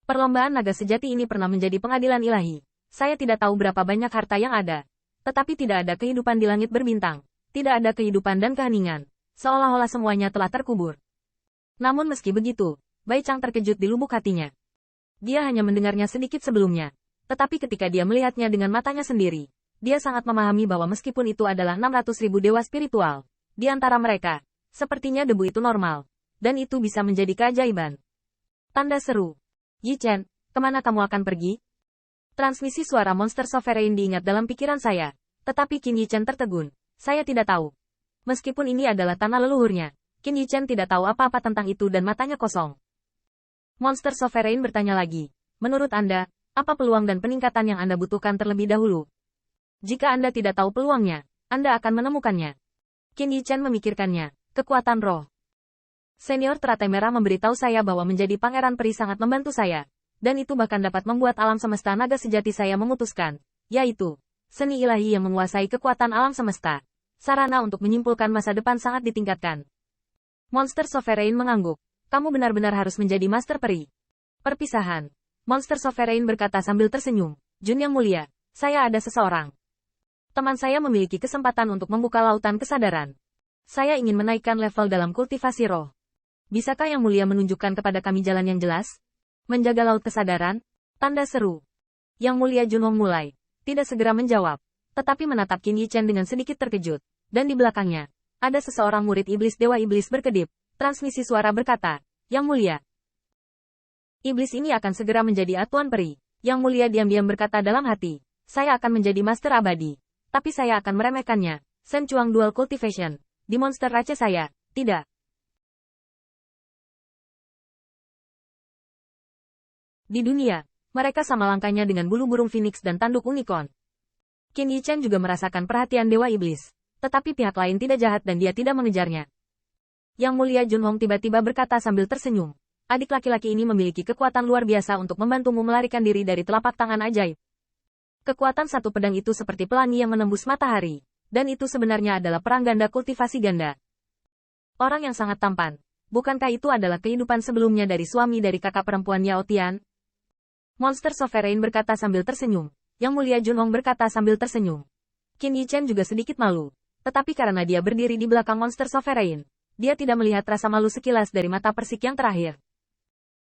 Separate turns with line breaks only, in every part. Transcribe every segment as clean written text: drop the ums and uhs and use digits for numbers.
Perlombaan naga sejati ini pernah menjadi pengadilan ilahi. Saya tidak tahu berapa banyak harta yang ada. Tetapi tidak ada kehidupan di langit berbintang. Tidak ada kehidupan dan keheningan. Seolah-olah semuanya telah terkubur. Namun meski begitu, Bai Chang terkejut di lubuk hatinya. Dia hanya mendengarnya sedikit sebelumnya. Tetapi ketika dia melihatnya dengan matanya sendiri, dia sangat memahami bahwa meskipun itu adalah 600.000 dewa spiritual, di antara mereka, sepertinya debu itu normal. Dan itu bisa menjadi keajaiban. Tanda seru. Yi Chen, kemana kamu akan pergi? Transmisi suara monster sovereign diingat dalam pikiran saya. Tetapi Qin Yi Chen tertegun. Saya tidak tahu. Meskipun ini adalah tanah leluhurnya, Qin Yi Chen tidak tahu apa-apa tentang itu dan matanya kosong. Monster sovereign bertanya lagi. Menurut Anda, apa peluang dan peningkatan yang Anda butuhkan terlebih dahulu? Jika Anda tidak tahu peluangnya, Anda akan menemukannya. Qin Yi Chen memikirkannya. Kekuatan roh. Senior teratai merah memberitahu saya bahwa menjadi pangeran peri sangat membantu saya. Dan itu bahkan dapat membuat alam semesta naga sejati saya memutuskan. Yaitu, seni ilahi yang menguasai kekuatan alam semesta. Sarana untuk menyimpulkan masa depan sangat ditingkatkan. Monster sovereign mengangguk. Kamu benar-benar harus menjadi master peri. Perpisahan. Monster sovereign berkata sambil tersenyum. Jun yang mulia, saya ada seseorang. Teman saya memiliki kesempatan untuk membuka lautan kesadaran. Saya ingin menaikkan level dalam kultivasi roh. Bisakah Yang Mulia menunjukkan kepada kami jalan yang jelas? Menjaga laut kesadaran? Tanda seru. Yang Mulia Junhong mulai. Tidak segera menjawab. Tetapi menatap Qin Yi Chen dengan sedikit terkejut. Dan di belakangnya, ada seseorang murid iblis Dewa Iblis berkedip. Transmisi suara berkata, Yang Mulia. Iblis ini akan segera menjadi atuan peri. Yang Mulia diam-diam berkata dalam hati. Saya akan menjadi master abadi. Tapi saya akan meremehkannya. Shen Chuang Dual Cultivation. Di monster race saya, tidak. Di dunia, mereka sama langkahnya dengan bulu burung phoenix dan tanduk unicorn. Qin Yi Chen juga merasakan perhatian Dewa Iblis. Tetapi pihak lain tidak jahat dan dia tidak mengejarnya. Yang Mulia Junhong tiba-tiba berkata sambil tersenyum. Adik laki-laki ini memiliki kekuatan luar biasa untuk membantumu melarikan diri dari telapak tangan ajaib. Kekuatan satu pedang itu seperti pelangi yang menembus matahari. Dan itu sebenarnya adalah perang ganda kultivasi ganda. Orang yang sangat tampan. Bukankah itu adalah kehidupan sebelumnya dari suami dari kakak perempuan Yao Tian? Monster sovereign berkata sambil tersenyum. Yang Mulia Junhong berkata sambil tersenyum. Qin Yi Chen juga sedikit malu. Tetapi karena dia berdiri di belakang monster sovereign, dia tidak melihat rasa malu sekilas dari mata persik yang terakhir.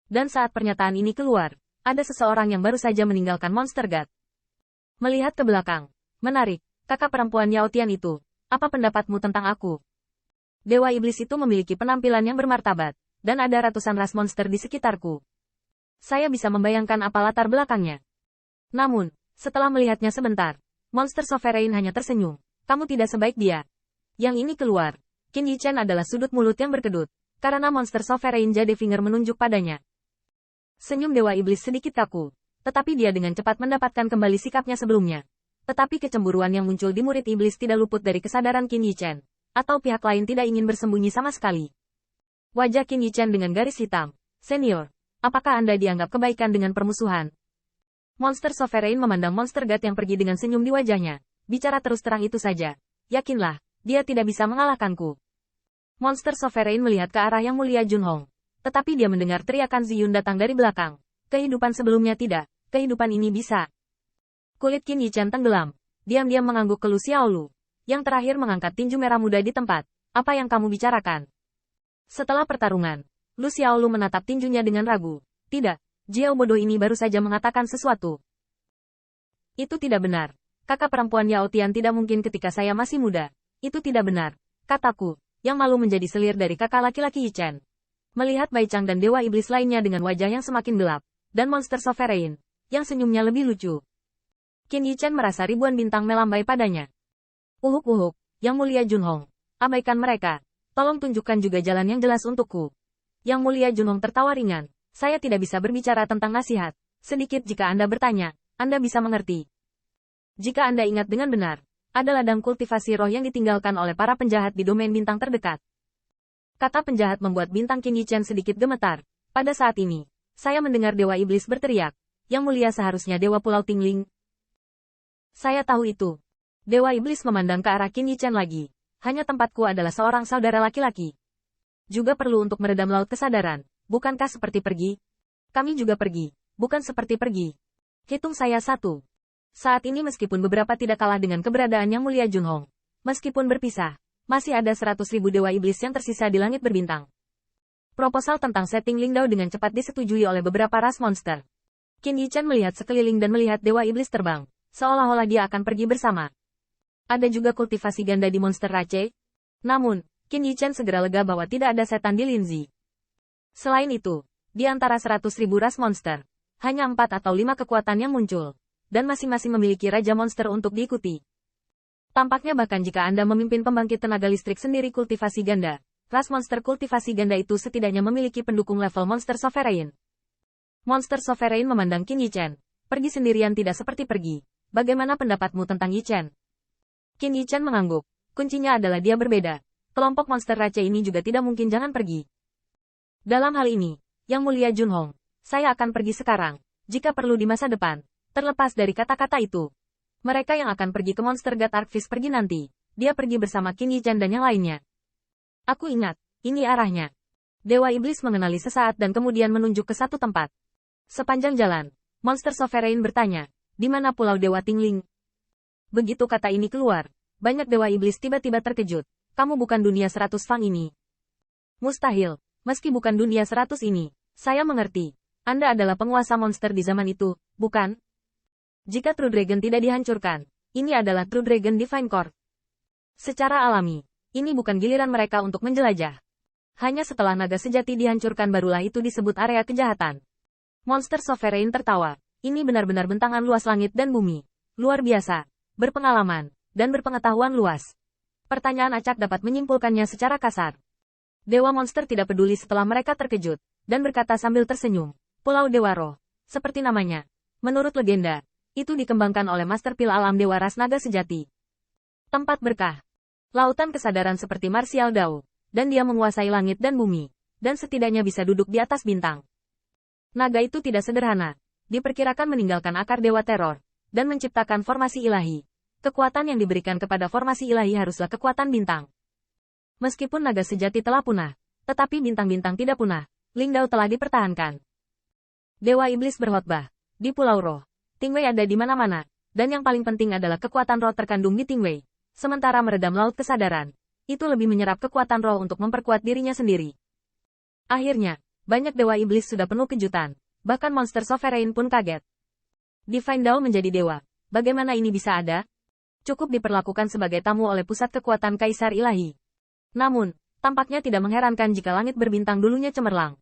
Dan saat pernyataan ini keluar, ada seseorang yang baru saja meninggalkan Monster God. Melihat ke belakang. Menarik, kakak perempuan Yao Tian itu. Apa pendapatmu tentang aku? Dewa Iblis itu memiliki penampilan yang bermartabat, dan ada ratusan ras monster di sekitarku. Saya bisa membayangkan apa latar belakangnya. Namun, setelah melihatnya sebentar, monster sovereign hanya tersenyum. Kamu tidak sebaik dia. Yang ini keluar. Qin Yi Chen adalah sudut mulut yang berkedut, karena monster sovereign Jade Finger menunjuk padanya. Senyum Dewa Iblis sedikit kaku, tetapi dia dengan cepat mendapatkan kembali sikapnya sebelumnya. Tetapi kecemburuan yang muncul di murid iblis tidak luput dari kesadaran Qin Yi Chen, atau pihak lain tidak ingin bersembunyi sama sekali. Wajah Qin Yi Chen dengan garis hitam. Senior. Apakah Anda dianggap kebaikan dengan permusuhan? Monster sovereign memandang Monster God yang pergi dengan senyum di wajahnya. Bicara terus terang itu saja. Yakinlah, dia tidak bisa mengalahkanku. Monster sovereign melihat ke arah Yang Mulia Junhong. Tetapi dia mendengar teriakan Ziyun datang dari belakang. Kehidupan sebelumnya tidak, kehidupan ini bisa. Kulit Qin Yi Chen tenggelam. Diam-diam mengangguk ke Lu Xiaolu. Yang terakhir mengangkat tinju merah muda di tempat. Apa yang kamu bicarakan? Setelah pertarungan, Lu Xiaolu menatap tinjunya dengan ragu. Tidak, Jiao bodoh ini baru saja mengatakan sesuatu. Itu tidak benar. Kakak perempuan Yao Tian tidak mungkin ketika saya masih muda. Itu tidak benar, kataku, yang malu menjadi selir dari kakak laki-laki Yi Chen. Melihat Bai Chang dan Dewa Iblis lainnya dengan wajah yang semakin gelap, dan monster sovereign, yang senyumnya lebih lucu. Qin Yi Chen merasa ribuan bintang melambai padanya. Uhuk-uhuk, Yang Mulia Junhong. Abaikan mereka. Tolong tunjukkan juga jalan yang jelas untukku. Yang Mulia Junhong tertawa ringan. Saya tidak bisa berbicara tentang nasihat. Sedikit jika Anda bertanya, Anda bisa mengerti. Jika Anda ingat dengan benar, ada ladang kultivasi roh yang ditinggalkan oleh para penjahat di domain bintang terdekat. Kata penjahat membuat bintang Qin Yi Chen sedikit gemetar. Pada saat ini, saya mendengar Dewa Iblis berteriak. Yang Mulia seharusnya Dewa Pulau Tingling. Saya tahu itu. Dewa Iblis memandang ke arah Qin Yi Chen lagi. Hanya tempatku adalah seorang saudara laki-laki. Juga perlu untuk meredam laut kesadaran. Bukankah seperti pergi? Kami juga pergi. bukan seperti pergi. Hitung saya 1. Saat ini meskipun beberapa tidak kalah dengan keberadaan Yang Mulia Junhong. Meskipun berpisah, masih ada 100.000 dewa iblis yang tersisa di langit berbintang. Proposal tentang setting Lingdao dengan cepat disetujui oleh beberapa ras monster. Qin Yichan melihat sekeliling dan melihat dewa iblis terbang, seolah-olah dia akan pergi bersama. Ada juga kultivasi ganda di monster Rache. Namun, Qin Yichan segera lega bahwa tidak ada setan di Linzi. Selain itu, di antara 100.000 ras monster, hanya 4 atau 5 kekuatan yang muncul, dan masing-masing memiliki raja monster untuk diikuti. Tampaknya bahkan jika Anda memimpin pembangkit tenaga listrik sendiri kultivasi ganda, ras monster kultivasi ganda itu setidaknya memiliki pendukung level monster sovereign. Monster sovereign memandang Qin Yichan. Pergi sendirian tidak seperti pergi. Bagaimana pendapatmu tentang Yichan? Qin Yichan mengangguk. Kuncinya adalah dia berbeda. Kelompok monster Rache ini juga tidak mungkin jangan pergi. Dalam hal ini, Yang Mulia Junhong, saya akan pergi sekarang, jika perlu di masa depan. Terlepas dari kata-kata itu, mereka yang akan pergi ke Monster God Arkvis pergi nanti. Dia pergi bersama Qin Yichan dan yang lainnya. Aku ingat, ini arahnya. Dewa Iblis mengenali sesaat dan kemudian menunjuk ke satu tempat. Sepanjang jalan, Monster Sovereign bertanya, di mana Pulau Dewa Tingling? Begitu kata ini keluar, banyak Dewa Iblis tiba-tiba terkejut. Kamu bukan dunia 100 Fang ini. Mustahil, meski bukan dunia 100 ini, saya mengerti. Anda adalah penguasa monster di zaman itu, bukan? Jika True Dragon tidak dihancurkan, ini adalah True Dragon Divine Court. Secara alami, ini bukan giliran mereka untuk menjelajah. Hanya setelah naga sejati dihancurkan barulah itu disebut area kejahatan. Monster Sovereign tertawa. Ini benar-benar bentangan luas langit dan bumi. Luar biasa, berpengalaman, dan berpengetahuan luas. Pertanyaan acak dapat menyimpulkannya secara kasar. Dewa monster tidak peduli setelah mereka terkejut, dan berkata sambil tersenyum. Pulau Dewa Roh, seperti namanya. Menurut legenda, itu dikembangkan oleh Master Pil Alam Dewa Ras Naga Sejati. Tempat berkah. Lautan kesadaran seperti Martial Dao, dan dia menguasai langit dan bumi, dan setidaknya bisa duduk di atas bintang. Naga itu tidak sederhana, diperkirakan meninggalkan akar Dewa Teror, dan menciptakan formasi ilahi. Kekuatan yang diberikan kepada formasi ilahi haruslah kekuatan bintang. Meskipun naga sejati telah punah, tetapi bintang-bintang tidak punah, Lingdao telah dipertahankan. Dewa Iblis berkhotbah, di Pulau Roh, Tingwei ada di mana-mana, dan yang paling penting adalah kekuatan roh terkandung di Tingwei. Sementara meredam laut kesadaran, itu lebih menyerap kekuatan roh untuk memperkuat dirinya sendiri. Akhirnya, banyak Dewa Iblis sudah penuh kejutan, bahkan Monster Sovereign pun kaget. Divine Dao menjadi dewa, bagaimana ini bisa ada? Cukup diperlakukan sebagai tamu oleh pusat kekuatan Kaisar Ilahi. Namun, tampaknya tidak mengherankan jika langit berbintang dulunya cemerlang.